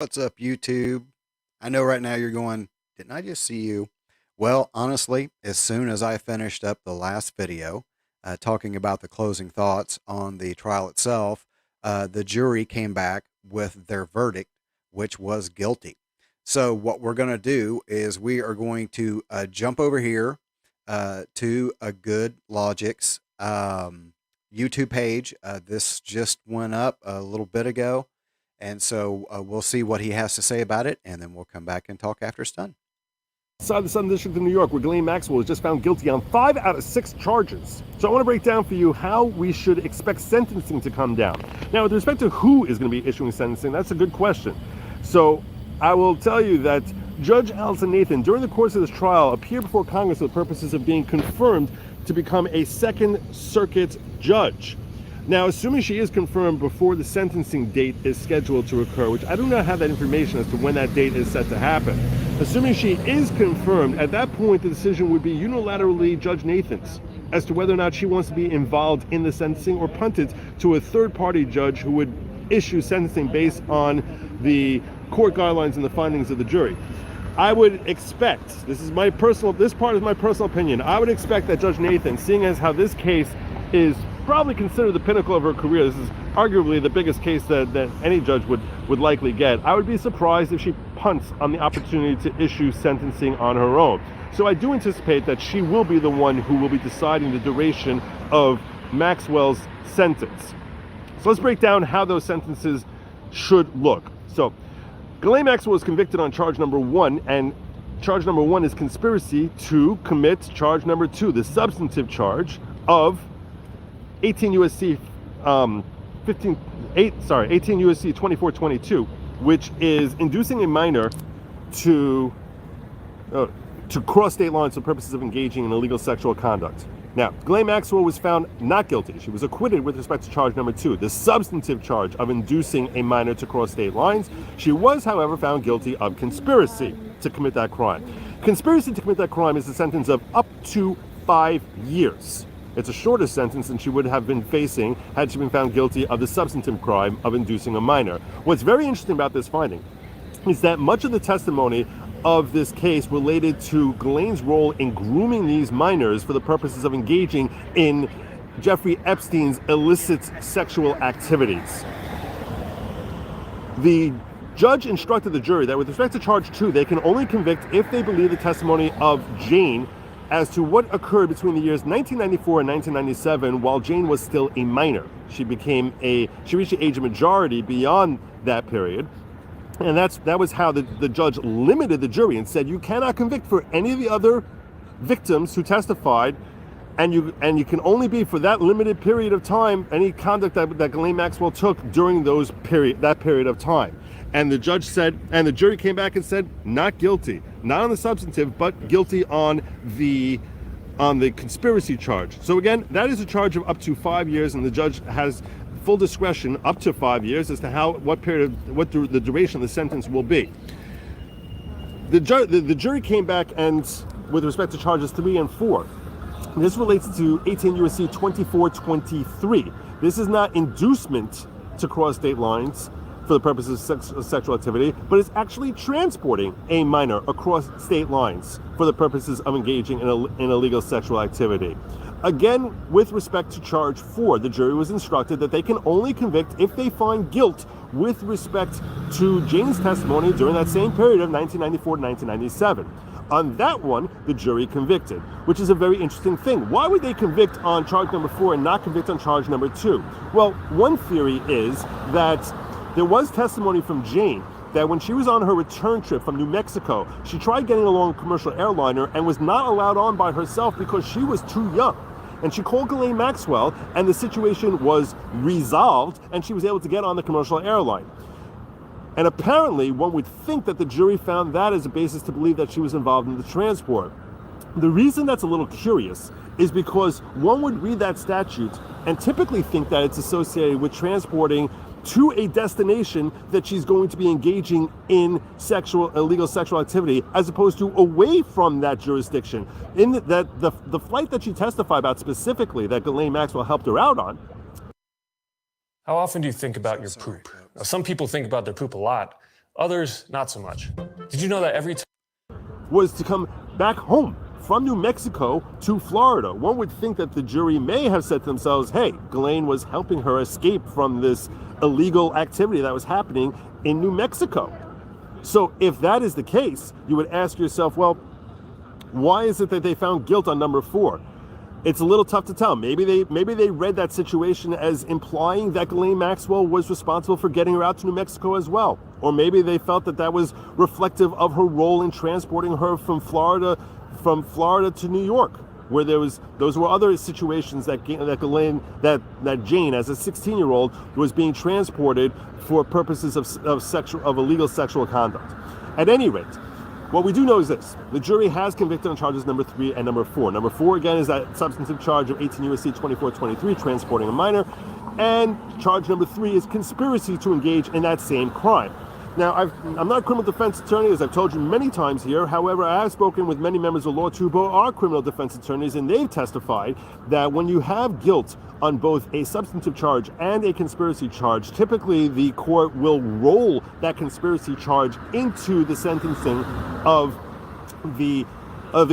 What's up, YouTube? I know right now you're going, didn't I just see you? Well, honestly, as soon as I finished up the last video talking about the closing thoughts on the trial itself, the jury came back with their verdict, which was guilty. So, what we're going to do is we are going to jump over here to a Good Logic's YouTube page. This just went up a little bit ago. And so we'll see what he has to say about it, and then we'll come back and talk after it's done. Inside the Southern District of New York, where Ghislaine Maxwell was just found guilty on 5 out of 6 charges. So I want to break down for you how we should expect sentencing to come down. Now, with respect to who is going to be issuing sentencing, that's a good question. So I will tell you that Judge Allison Nathan, during the course of this trial, appeared before Congress for the purposes of being confirmed to become a Second Circuit judge. Now, assuming she is confirmed before the sentencing date is scheduled to occur, which I do not have that information as to when that date is set to happen. Assuming she is confirmed, at that point the decision would be unilaterally Judge Nathan's as to whether or not she wants to be involved in the sentencing or punt it to a third-party judge who would issue sentencing based on the court guidelines and the findings of the jury. I would expect, this part is my personal opinion, I would expect that Judge Nathan, seeing as how this case is probably considered the pinnacle of her career, this is arguably the biggest case that any judge would likely get, I would be surprised if she punts on the opportunity to issue sentencing on her own. So I do anticipate that she will be the one who will be deciding the duration of Maxwell's sentence. So let's break down how those sentences should look. So Ghislaine Maxwell was convicted on charge number 1, and charge number 1 is conspiracy to commit charge number 2, the substantive charge of 18 U.S.C. 2422, which is inducing a minor to cross state lines for purposes of engaging in illegal sexual conduct. Now, Ghislaine Maxwell was found not guilty. She was acquitted with respect to charge number 2, the substantive charge of inducing a minor to cross state lines. She was, however, found guilty of conspiracy to commit that crime. Conspiracy to commit that crime is a sentence of up to 5 years. It's a shorter sentence than she would have been facing had she been found guilty of the substantive crime of inducing a minor. What's very interesting about this finding is that much of the testimony of this case related to Ghislaine's role in grooming these minors for the purposes of engaging in Jeffrey Epstein's illicit sexual activities. The judge instructed the jury that with respect to charge 2, they can only convict if they believe the testimony of Jane as to what occurred between the years 1994 and 1997 while Jane was still a minor. She reached the age of majority beyond that period. And that was how the judge limited the jury and said you cannot convict for any of the other victims who testified, and you can only be for that limited period of time any conduct that Ghislaine Maxwell took during that period of time. And the judge said, and the jury came back and said not guilty, not on the substantive, but guilty on the conspiracy charge. So again, that is a charge of up to 5 years, and the judge has full discretion up to 5 years as to what the duration of the sentence will be. The jury came back and with respect to charges 3 and 4. This relates to 18 U.S.C. 2423. This is not inducement to cross state lines for the purposes of sexual activity, but it's actually transporting a minor across state lines for the purposes of engaging in illegal sexual activity. Again, with respect to charge 4, the jury was instructed that they can only convict if they find guilt with respect to Jane's testimony during that same period of 1994 to 1997. On that one, the jury convicted, which is a very interesting thing. Why would they convict on charge number 4 and not convict on charge number 2? Well, one theory is that there was testimony from Jane that when she was on her return trip from New Mexico, she tried getting along a commercial airliner and was not allowed on by herself because she was too young. And she called Ghislaine Maxwell, and the situation was resolved, and she was able to get on the commercial airline. And apparently, one would think that the jury found that as a basis to believe that she was involved in the transport. The reason that's a little curious is because one would read that statute and typically think that it's associated with transporting to a destination that she's going to be engaging in illegal sexual activity, as opposed to away from that jurisdiction. In that the flight that she testified about specifically, that Ghislaine Maxwell helped her out on. How often do you think about your poop? Now, some people think about their poop a lot. Others, not so much. Did you know that every time was to come back home from New Mexico to Florida? One would think that the jury may have said to themselves, hey, Ghislaine was helping her escape from this illegal activity that was happening in New Mexico. So if that is the case, you would ask yourself, well, why is it that they found guilt on number 4? It's a little tough to tell. Maybe they read that situation as implying that Ghislaine Maxwell was responsible for getting her out to New Mexico as well. Or maybe they felt that that was reflective of her role in transporting her from Florida to New York, where those were other situations that Jane, as a 16-year-old, was being transported for purposes of illegal sexual conduct. At any rate, what we do know is this: the jury has convicted on charges number 3 and number 4. Number 4, again, is that substantive charge of 18 U.S.C. 2423, transporting a minor, and charge number 3 is conspiracy to engage in that same crime. Now, I'm not a criminal defense attorney, as I've told you many times here. However, I have spoken with many members of the law too who are criminal defense attorneys, and they've testified that when you have guilt on both a substantive charge and a conspiracy charge, typically the court will roll that conspiracy charge into the sentencing of the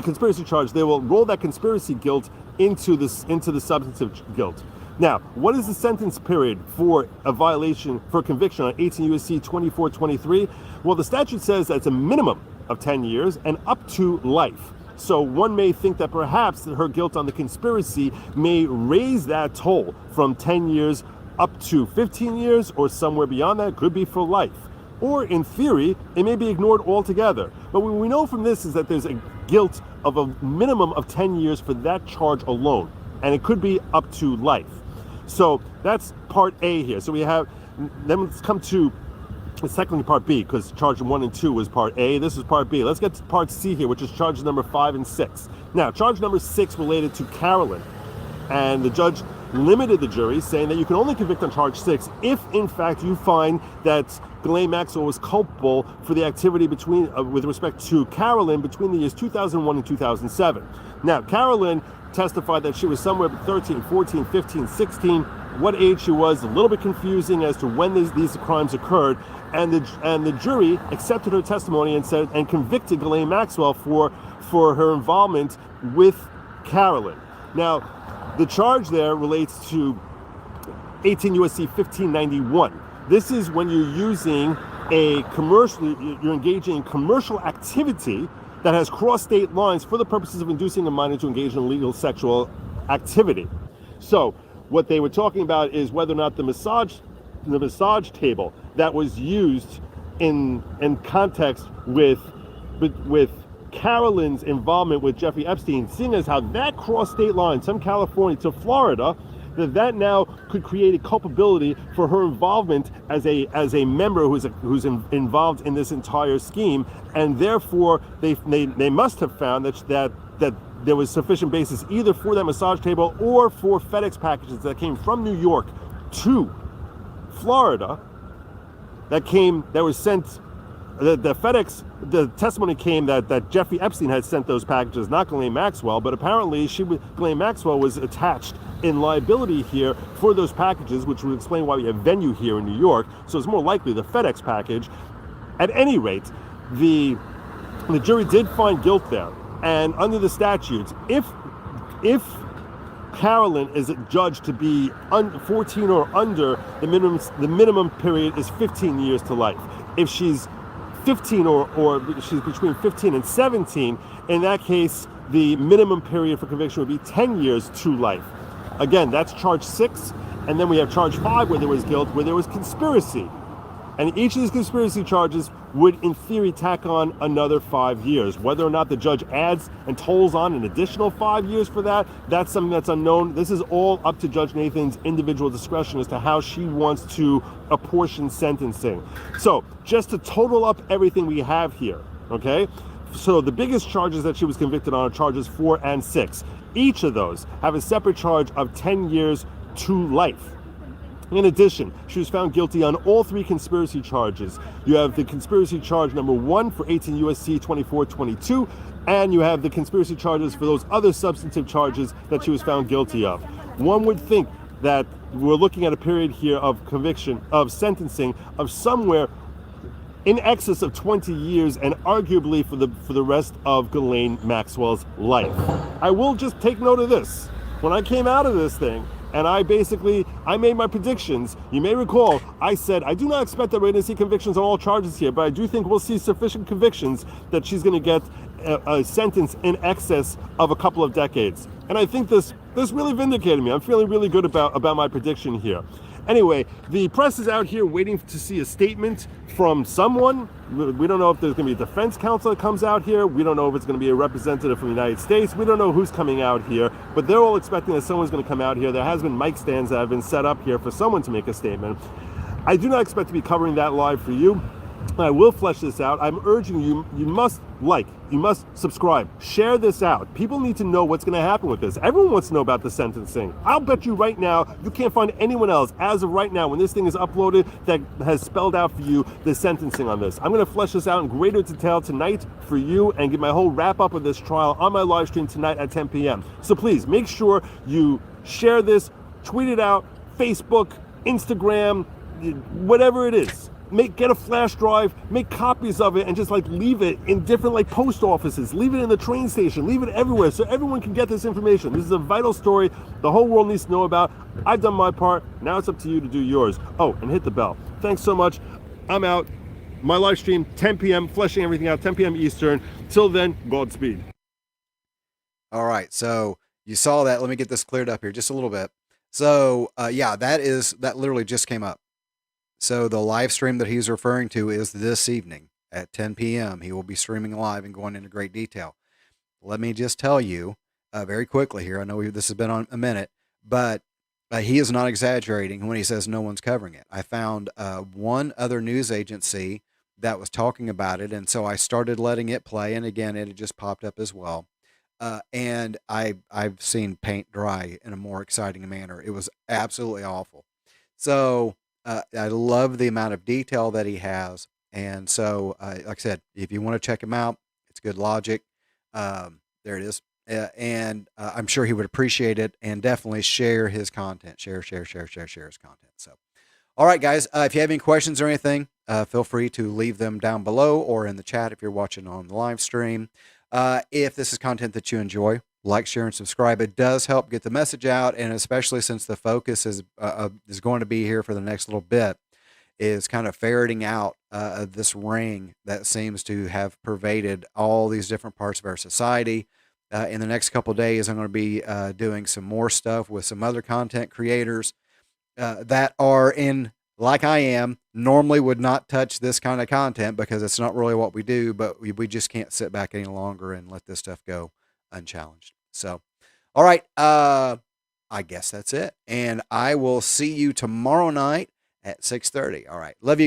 conspiracy charge. They will roll that conspiracy guilt into the substantive guilt. Now, what is the sentence period for a violation, for conviction on 18 U.S.C. 2423? Well, the statute says that it's a minimum of 10 years and up to life. So one may think that perhaps her guilt on the conspiracy may raise that toll from 10 years up to 15 years, or somewhere beyond that. It could be for life. Or in theory, it may be ignored altogether. But what we know from this is that there's a guilt of a minimum of 10 years for that charge alone. And it could be up to life. So that's part A here. So we have, then let's come to, it's technically part B, because charge 1 and 2 was part A. This is part B. Let's get to part C here, which is charge number 5 and 6. Now, charge number 6 related to Carolyn. And the judge limited the jury, saying that you can only convict on charge 6 if, in fact, you find that Ghislaine Maxwell was culpable for the activity with respect to Carolyn between the years 2001 and 2007. Now, Carolyn testified that she was somewhere 13, 14, 15, 16. What age she was, a little bit confusing as to when these crimes occurred. And the jury accepted her testimony and convicted Ghislaine Maxwell for her involvement with Carolyn. Now, the charge there relates to 18 U.S.C. 1591. This is when you're you're engaging in commercial activity that has crossed state lines for the purposes of inducing a minor to engage in illegal sexual activity. So what they were talking about is whether or not the massage table that was used in context with Carolyn's involvement with Jeffrey Epstein, seeing as how that crossed state lines from California to Florida, that now could create a culpability for her involvement as a member who's involved in this entire scheme, and therefore they must have found that there was sufficient basis either for that massage table or for FedEx packages that came from New York to Florida that was sent. The testimony came that Jeffrey Epstein had sent those packages, not Ghislaine Maxwell, but apparently Ghislaine Maxwell was attached in liability here for those packages, which would explain why we have venue here in New York. So it's more likely the FedEx package. At any rate, the jury did find guilt there, and under the statutes, if Carolyn is judged to be 14 or under, the minimum period is 15 years to life. If she's 15 or she's between 15 and 17, in that case, the minimum period for conviction would be 10 years to life. Again, that's charge 6, and then we have charge 5 where there was guilt, where there was conspiracy. And each of these conspiracy charges would, in theory, tack on another 5 years. Whether or not the judge adds and tolls on an additional 5 years for that, that's something that's unknown. This is all up to Judge Nathan's individual discretion as to how she wants to apportion sentencing. So, just to total up everything we have here, okay? So the biggest charges that she was convicted on are charges 4 and 6. Each of those have a separate charge of 10 years to life. In addition, she was found guilty on all 3 conspiracy charges. You have the conspiracy charge number 1 for 18 U.S.C. 2422, and you have the conspiracy charges for those other substantive charges that she was found guilty of. One would think that we're looking at a period here of conviction, of sentencing, of somewhere in excess of 20 years and arguably for the rest of Ghislaine Maxwell's life. I will just take note of this. When I came out of this thing, and I made my predictions. You may recall, I said, I do not expect that we're going to see convictions on all charges here, but I do think we'll see sufficient convictions that she's going to get a sentence in excess of a couple of decades. And I think this really vindicated me. I'm feeling really good about my prediction here. Anyway, the press is out here waiting to see a statement from someone. We don't know if there's going to be a defense counsel that comes out here. We don't know if it's going to be a representative from the United States. We don't know who's coming out here, but they're all expecting that someone's going to come out here. There has been mic stands that have been set up here for someone to make a statement. I do not expect to be covering that live for you. I will flesh this out. I'm urging you, you must subscribe, share this out. People need to know what's going to happen with this. Everyone wants to know about the sentencing. I'll bet you right now, you can't find anyone else as of right now when this thing is uploaded that has spelled out for you the sentencing on this. I'm going to flesh this out in greater detail tonight for you and give my whole wrap up of this trial on my live stream tonight at 10 p.m. So please make sure you share this, tweet it out, Facebook, Instagram, whatever it is. Get a flash drive, make copies of it, and just leave it in different post offices, leave it in the train station, leave it everywhere so everyone can get this information. This is a vital story the whole world needs to know about. I've done my part. Now it's up to you to do yours. Oh, and hit the bell. Thanks so much. I'm out. My live stream, 10 p.m., fleshing everything out, 10 p.m. Eastern. Till then, Godspeed. All right. So you saw that. Let me get this cleared up here just a little bit. So yeah, that literally just came up. So the live stream that he's referring to is this evening at 10 p.m. He will be streaming live and going into great detail. Let me just tell you very quickly here. I know this has been on a minute, but he is not exaggerating when he says no one's covering it. I found one other news agency that was talking about it, and so I started letting it play, and again, it had just popped up as well. And I've seen paint dry in a more exciting manner. It was absolutely awful. So I love the amount of detail that he has. And so, like I said, if you want to check him out, it's Good Lawgic. There it is. And I'm sure he would appreciate it and definitely share his content. Share his content. So, all right, guys, if you have any questions or anything, feel free to leave them down below or in the chat if you're watching on the live stream. If this is content that you enjoy, like, share, and subscribe. It does help get the message out, and especially since the focus is going to be here for the next little bit, is kind of ferreting out this ring that seems to have pervaded all these different parts of our society. In the next couple of days, I'm going to be doing some more stuff with some other content creators that are like I am, normally would not touch this kind of content because it's not really what we do, but we just can't sit back any longer and let this stuff go unchallenged. So, all right, I guess that's it. And I will see you tomorrow night at 6:30. All right. Love you.